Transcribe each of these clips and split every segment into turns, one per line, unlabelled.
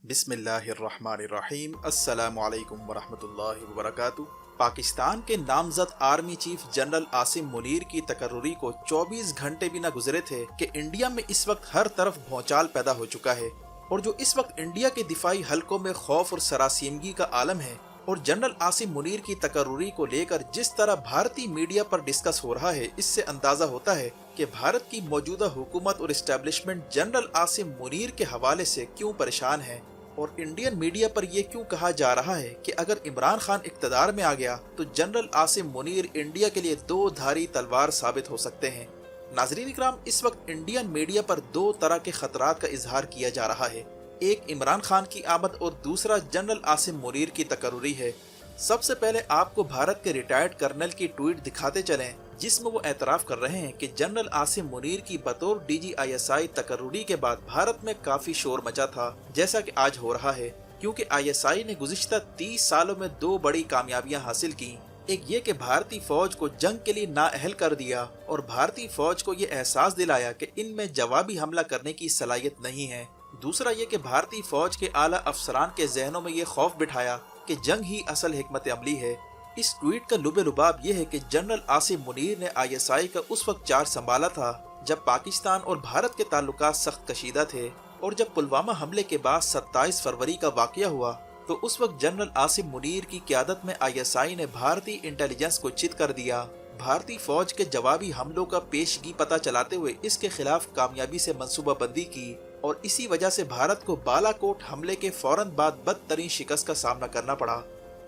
बिस्मिल्लाहिर्रहमानिर्रहीम अस्सलामु अलैकुम वरहमतुल्लाहि वबरकातुहू। पाकिस्तान के नामजद army chief general Asim Munir की तकर्रुरी को 24 घंटे भी न गुजरे थे कि इंडिया में इस वक्त हर तरफ भौचाल पैदा हो चुका है। और जो इस वक्त इंडिया के दिफाई हलकों में खौफ और सरासीमगी का आलम है, और जनरल आसिम मुनीर की तकर्रुरी को लेकर जिस तरह भारतीय मीडिया पर डिस्कस हो रहा है, इससे अंदाजा होता है कि भारत की मौजूदा हुकूमत और इस्टेब्लिशमेंट जनरल आसिम मुनीर के हवाले से क्यों परेशान है। और इंडियन मीडिया पर यह क्यों कहा जा रहा है कि अगर इमरान खान इक़्तिदार में आ गया तो जनरल आसिम मुनीर इंडिया के लिए दो धारी तलवार साबित हो सकते हैं। नाज़रीन इकराम, इस वक्त इंडियन मीडिया पर दो तरह के खतरात का इजहार किया जा रहा है। एक इमरान खान की आमद और दूसरा जनरल आसिम मुनीर की तकर्रुरी है। सबसे पहले आपको भारत के रिटायर्ड कर्नल की ट्वीट दिखाते चलें, जिसमें वो एतराफ़ कर रहे हैं कि जनरल आसिम मुनीर की बतौर DGISI तकर्रुरी के बाद भारत में काफ़ी शोर मचा था, जैसा कि आज हो रहा है। क्योंकि ISI ने गुज़िश्ता 30 सालों में दो बड़ी कामयाबियां हासिल की। एक ये कि भारतीय फौज को जंग के लिए नाअहल कर दिया और भारतीय फौज को ये एहसास दिलाया कि इनमें जवाबी हमला करने की सलाहियत नहीं है। दूसरा ये कि भारतीय फौज के आला अफसरान के जहनों में ये खौफ बिठाया कि जंग ही असल हिकमत अमली है। इस ट्वीट का लुबे लुबाब ये है कि जनरल आसिम मुनीर ने ISI का उस वक्त चार्ज संभाला था जब पाकिस्तान और भारत के ताल्लुकात सख्त कशीदा थे, और जब पुलवामा हमले के बाद 27 फरवरी का वाकया हुआ तो उस वक्त जनरल आसिम मुनीर की क़यादत में ISI ने भारतीय इंटेलिजेंस को चित कर दिया। भारतीय फौज के जवाबी हमलों का पेशगी पता चलाते हुए इसके खिलाफ कामयाबी से मंसूबाबंदी की, और इसी वजह से भारत को बालाकोट हमले के फौरन बाद बदतरीन शिकस्त का सामना करना पड़ा।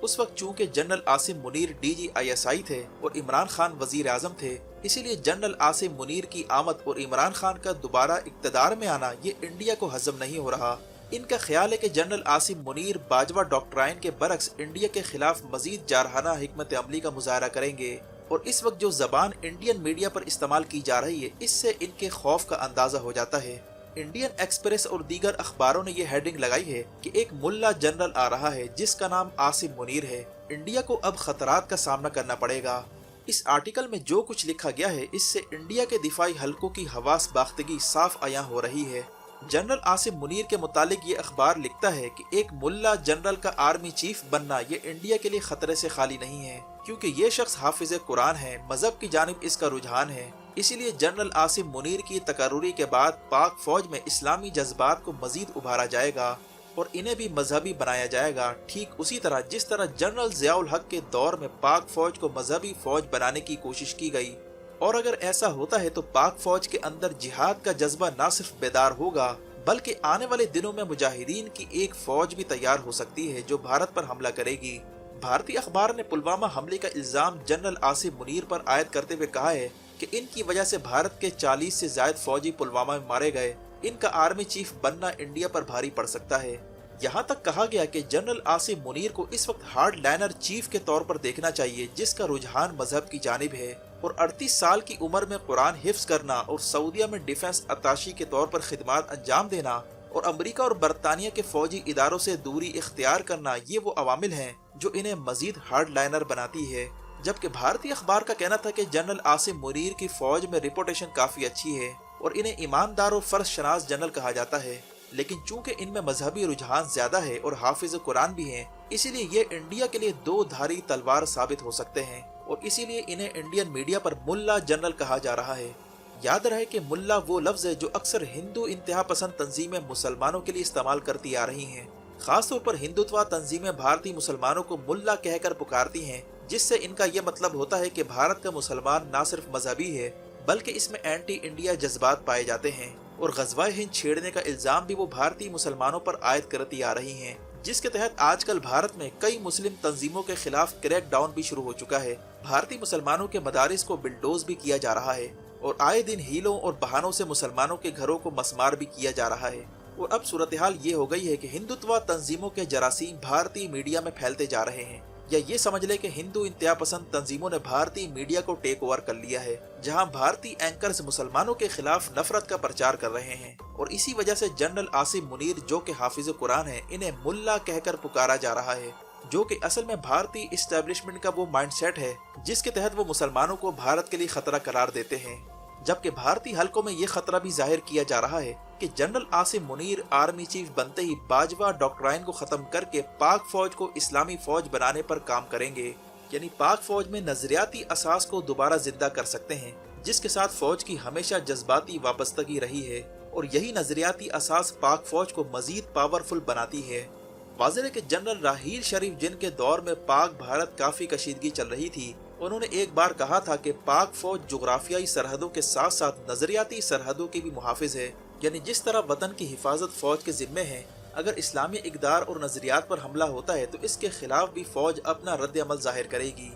उस वक्त चूंकि जनरल आसिम मुनीर DGISI थे और इमरान खान वजीर आजम थे, इसीलिए जनरल आसिम मुनीर की आमद और इमरान खान का दोबारा इक़्तिदार में आना ये इंडिया को हजम नहीं हो रहा। इनका ख्याल है कि जनरल आसिम मुनीर बाजवा डॉक्ट्राइन के बरक्स इंडिया के खिलाफ मजीद जारहाना हिकमत अमली का मुजाहरा करेंगे। और इस वक्त जो जबान इंडियन मीडिया पर इस्तेमाल की जा रही है, इससे इनके खौफ का अंदाजा हो जाता है। इंडियन एक्सप्रेस और दीगर अखबारों ने यह हेडिंग लगाई है कि एक मुल्ला जनरल आ रहा है जिसका नाम आसिम मुनीर है, इंडिया को अब खतरात का सामना करना पड़ेगा। इस आर्टिकल में जो कुछ लिखा गया है, इससे इंडिया के दिफाई हलकों की हवास बाख्तगी साफ आया हो रही है। जनरल आसिम मुनीर के मुतालिक ये अखबार लिखता है कि एक मुल्ला जनरल का आर्मी चीफ बनना ये इंडिया के लिए खतरे से खाली नहीं है, क्योंकि ये शख्स हाफिज कुरान है, मजहब की जानिब इसका रुझान है। इसीलिए जनरल आसिम मुनीर की तकर्रुरी के बाद पाक फौज में इस्लामी जज्बात को मजीद उभारा जाएगा और इन्हें भी मजहबी बनाया जाएगा, ठीक उसी तरह जिस तरह जनरल ज़ियाउल हक के दौर में पाक फौज को मजहबी फौज बनाने की कोशिश की गई। और अगर ऐसा होता है तो पाक फौज के अंदर जिहाद का जज्बा न सिर्फ बेदार होगा, बल्कि आने वाले दिनों में मुजाहिदीन की एक फौज भी तैयार हो सकती है जो भारत पर हमला करेगी। भारतीय अखबार ने पुलवामा हमले का इल्जाम जनरल आसिम मुनीर पर आयद करते हुए कहा है कि इनकी वजह से भारत के 40 से ज्यादा फौजी पुलवामा में मारे गए। इनका आर्मी चीफ बनना इंडिया पर भारी पड़ सकता है। यहाँ तक कहा गया कि जनरल आसिम मुनीर को इस वक्त हार्ड लाइनर चीफ के तौर पर देखना चाहिए, जिसका रुझान मजहब की जानिब है और 38 साल की उम्र में कुरान हिफ्ज करना और सऊदीया में डिफेंस अताशी के तौर पर खिदमात अंजाम देना और अमेरिका और बरतानिया के फौजी इदारों से दूरी इख्तियार करना, ये वो अवामिल हैं जो इन्हें मजीद हार्ड लाइनर बनाती है। जबकि भारतीय अखबार का कहना था कि जनरल आसिम मुनीर की फौज में रिपोर्टेशन काफी अच्छी है और इन्हें ईमानदार और फर्ज शनास जनरल कहा जाता है, लेकिन चूंकि इनमें मजहबी रुझान ज्यादा है और हाफिज कुरान भी हैं, इसीलिए ये इंडिया के लिए दो धारी तलवार साबित हो सकते हैं और इसीलिए इन्हें इंडियन मीडिया पर मुल्ला जनरल कहा जा रहा है। याद रहे कि मुल्ला वो लफ्ज है जो अक्सर हिंदू इंतहा पसंद तंजीमें मुसलमानों के लिए इस्तेमाल करती आ रही हैं। खासतौर पर हिंदुत्व तंजीमें भारतीय मुसलमानों को मुल्ला कहकर पुकारती हैं, जिससे इनका यह मतलब होता है कि भारत का मुसलमान न सिर्फ मजहबी है बल्कि इसमें एंटी इंडिया जज्बात पाए जाते हैं। और ग़ज़वा हिंद छेड़ने का इल्जाम भी वो भारतीय मुसलमानों पर आयद करती आ रही हैं, जिसके तहत आजकल भारत में कई मुस्लिम तंजीमों के खिलाफ क्रैक डाउन भी शुरू हो चुका है। भारतीय मुसलमानों के मदारिस को बिल्डोज भी किया जा रहा है और आए दिन हीलों और बहानों से मुसलमानों के घरों को मसमार भी किया जा रहा है। और अब सूरत हाल ये हो गई है कि हिंदुत्व तंजीमों के जरासीम भारतीय मीडिया में फैलते जा रहे हैं, या ये समझ ले कि हिंदू इंतहा पसंद तंजीमों ने भारतीय मीडिया को टेक ओवर कर लिया है, जहां भारतीय एंकर्स मुसलमानों के खिलाफ नफरत का प्रचार कर रहे हैं। और इसी वजह से जनरल आसिम मुनीर, जो कि हाफिज कुरान है, इन्हें मुल्ला कहकर पुकारा जा रहा है, जो कि असल में भारतीय इस्टेब्लिशमेंट का वो माइंडसेट है जिसके तहत वो मुसलमानों को भारत के लिए खतरा करार देते हैं। जबकि भारतीय हलकों में ये खतरा भी जाहिर किया जा रहा है कि general Asim Munir army chief बनते ही बाजवा डॉक्ट्राइन को खत्म करके पाक फौज को इस्लामी फौज बनाने पर काम करेंगे, यानी पाक फौज में नजरियाती असास को दोबारा जिंदा कर सकते हैं, जिसके साथ फौज की हमेशा जज्बाती वाबस्तगी रही है, और यही नजरियाती असास पाक फौज को मजीद पावरफुल बनाती है। वाज़ेह है कि जनरल राहील शरीफ जिनके दौर में पाक भारत काफी कशीदगी चल रही थी, उन्होंने एक बार कहा था कि पाक फौज जुग्राफियाई सरहदों के साथ साथ नजरियाती सरहदों की भी मुहाफिज है, यानी जिस तरह वतन की हिफाजत फौज के जिम्मे है, अगर इस्लामी इक़दार और नजरियात पर हमला होता है तो इसके खिलाफ भी फौज अपना रद्द अमल जाहिर करेगी।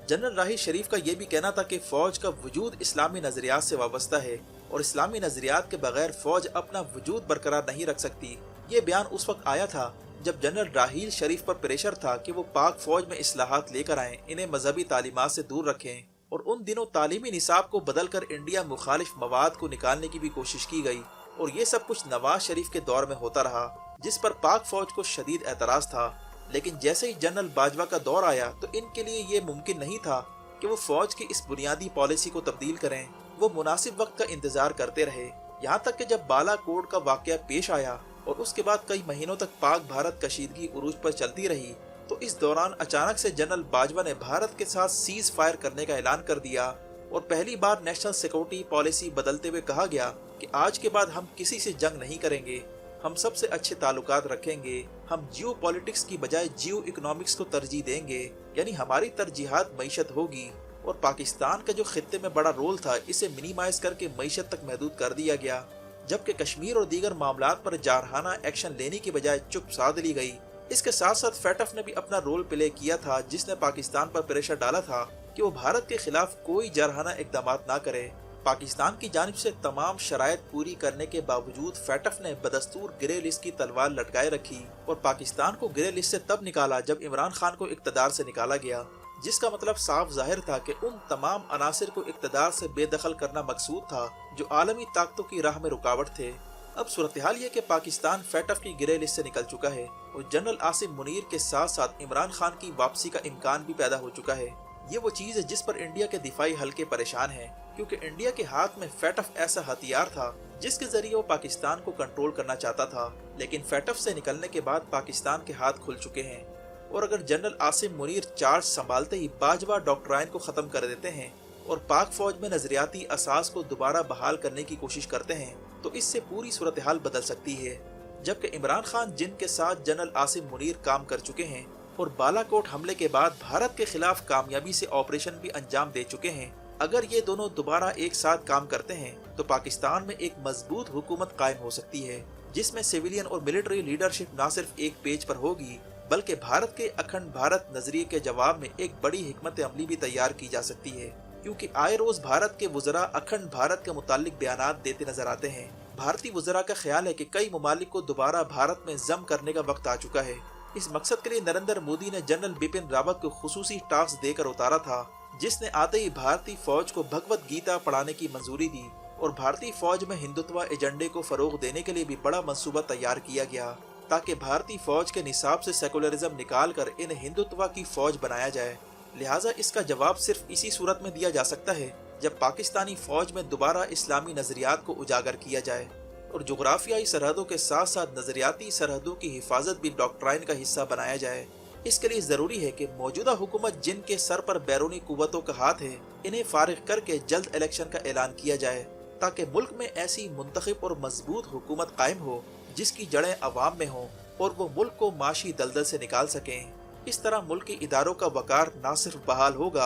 जनरल राहील शरीफ का यह भी कहना था कि फौज का वजूद इस्लामी नजरियात से वाबस्ता है और इस्लामी नजरियात के बगैर फौज अपना वजूद बरकरार नहीं रख सकती। ये बयान उस वक्त आया था जब जनरल राहील शरीफ पर प्रेशर था कि वो पाक फौज में इस्लाहात लेकर आएं, इन्हें मजहबी तालीमात से दूर रखें, और उन दिनों तालीमी निसाब को बदलकर इंडिया मुखालिफ मवाद को निकालने की भी कोशिश की गई, और ये सब कुछ नवाज शरीफ के दौर में होता रहा, जिस पर पाक फौज को शदीद एतराज था। लेकिन जैसे ही जनरल बाजवा का दौर आया तो इनके लिए ये मुमकिन नहीं था कि वो फौज की इस बुनियादी पॉलिसी को तब्दील करें। वो मुनासिब वक्त का इंतजार करते रहे, यहाँ तक कि जब बालाकोट का वाकया पेश आया और उसके बाद कई महीनों तक पाक भारत कशीदगी उरूज पर चलती रही, तो इस दौरान अचानक से जनरल बाजवा ने भारत के साथ सीज फायर करने का ऐलान कर दिया, और पहली बार नेशनल सिक्योरिटी पॉलिसी बदलते हुए कहा गया कि आज के बाद हम किसी से जंग नहीं करेंगे, हम सबसे अच्छे ताल्लुकात रखेंगे, हम जियो पॉलिटिक्स की बजाय जियो इकोनॉमिक्स को तरजीह देंगे, यानी हमारी तरजीहात मईशत होगी, और पाकिस्तान का जो खित्ते में बड़ा रोल था इसे मिनिमाइज करके मईशत तक महदूद कर दिया गया, जबकि कश्मीर और दीगर मामलात पर जारहाना एक्शन लेने की बजाय चुप साध ली गई। इसके साथ साथ फेटफ ने भी अपना रोल प्ले किया था, जिसने पाकिस्तान पर प्रेशर डाला था कि वो भारत के खिलाफ कोई जारहाना इकदाम ना करे। पाकिस्तान की जानिब से तमाम शराइत पूरी करने के बावजूद फेटफ ने बदस्तूर ग्रे लिस्ट की तलवार लटकाए रखी और पाकिस्तान को ग्रे लिस्ट से तब निकाला जब इमरान खान को इक़्तिदार से निकाला गया, जिसका मतलब साफ जाहिर था कि उन तमाम अनासिर को इक़्तिदार से बेदखल करना मकसूद था जो आलमी ताकतों की राह में रुकावट थे। अब सूरत हाल ये कि पाकिस्तान फेटफ की ग्रे लिस्ट से निकल चुका है और जनरल आसिम मुनीर के साथ साथ इमरान खान की वापसी का इम्कान भी पैदा हो चुका है। ये वो चीज है जिस पर इंडिया के दिफाई हल्के परेशान हैं, क्योंकि इंडिया के हाथ में फेटफ ऐसा हथियार था जिसके जरिए वो पाकिस्तान को कंट्रोल करना चाहता था, लेकिन फेटफ से निकलने के बाद पाकिस्तान के हाथ खुल चुके हैं। और अगर जनरल आसिम मुनीर चार्ज संभालते ही बाजवा डॉक्ट्राइन को खत्म कर देते हैं और पाक फौज में नजरियाती असास को दोबारा बहाल करने की कोशिश करते हैं, तो इससे पूरी सूरत हाल बदल सकती है। जबकि इमरान खान जिनके साथ जनरल आसिम मुनीर काम कर चुके हैं और बालाकोट हमले के बाद भारत के खिलाफ कामयाबी से ऑपरेशन भी अंजाम दे चुके हैं, अगर ये दोनों दोबारा एक साथ काम करते हैं तो पाकिस्तान में एक मजबूत हुकूमत कायम हो सकती है, जिसमें सिविलियन और मिलिट्री लीडरशिप न सिर्फ एक पेज पर होगी बल्कि भारत के अखंड भारत नजरिए के जवाब में एक बड़ी हिकमत अमली भी तैयार की जा सकती है। क्योंकि आए रोज भारत के वुज़रा अखंड भारत के मुतालिक बयानात देते नजर आते हैं। भारतीय वुज़रा का ख्याल है कि कई ममालिक को दोबारा भारत में जम करने का वक्त आ चुका है। इस मकसद के लिए नरेंद्र मोदी ने जनरल बिपिन रावत को खुसूसी टास्क देकर उतारा था, जिसने आते ही भारतीय फौज को भगवत गीता पढ़ाने की मंजूरी दी और भारतीय फौज में हिंदुत्व एजेंडे को फरोग देने के लिए भी बड़ा मंसूबा तैयार किया गया, ताकि भारतीय फौज के निसाब से सेकुलरिज्म निकाल कर इन्हें हिंदुत्व की फौज बनाया जाए। लिहाजा इसका जवाब सिर्फ इसी सूरत में दिया जा सकता है जब पाकिस्तानी फौज में दोबारा इस्लामी नजरियात को उजागर किया जाए और जुग्राफियाई सरहदों के साथ साथ नजरियाती सरहदों की हिफाजत भी डॉक्ट्राइन का हिस्सा बनाया जाए। इसके लिए जरूरी है कि मौजूदा हुकूमत जिनके सर पर बैरूनी कुव्वतों का हाथ है, इन्हें फारिग करके जल्द इलेक्शन का ऐलान किया जाए, ताकि मुल्क में ऐसी मुंतखब और मजबूत हुकूमत कायम हो जिसकी जड़ें अवाम में हों और वो मुल्क को माशी दलदल से निकाल सकें। इस तरह मुल्क के इदारों का वकार न सिर्फ बहाल होगा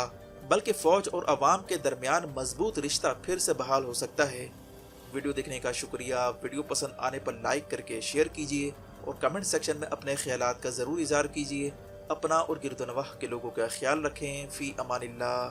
बल्कि फौज और अवाम के दरमियान मजबूत रिश्ता फिर से बहाल हो सकता है। वीडियो देखने का शुक्रिया। वीडियो पसंद आने पर लाइक करके शेयर कीजिए और कमेंट सेक्शन में अपने ख्यालात का ज़रूर इज़हार कीजिए। अपना और गिरदोनवाह के लोगों का ख्याल रखें। फ़ी अमानिल्लाह।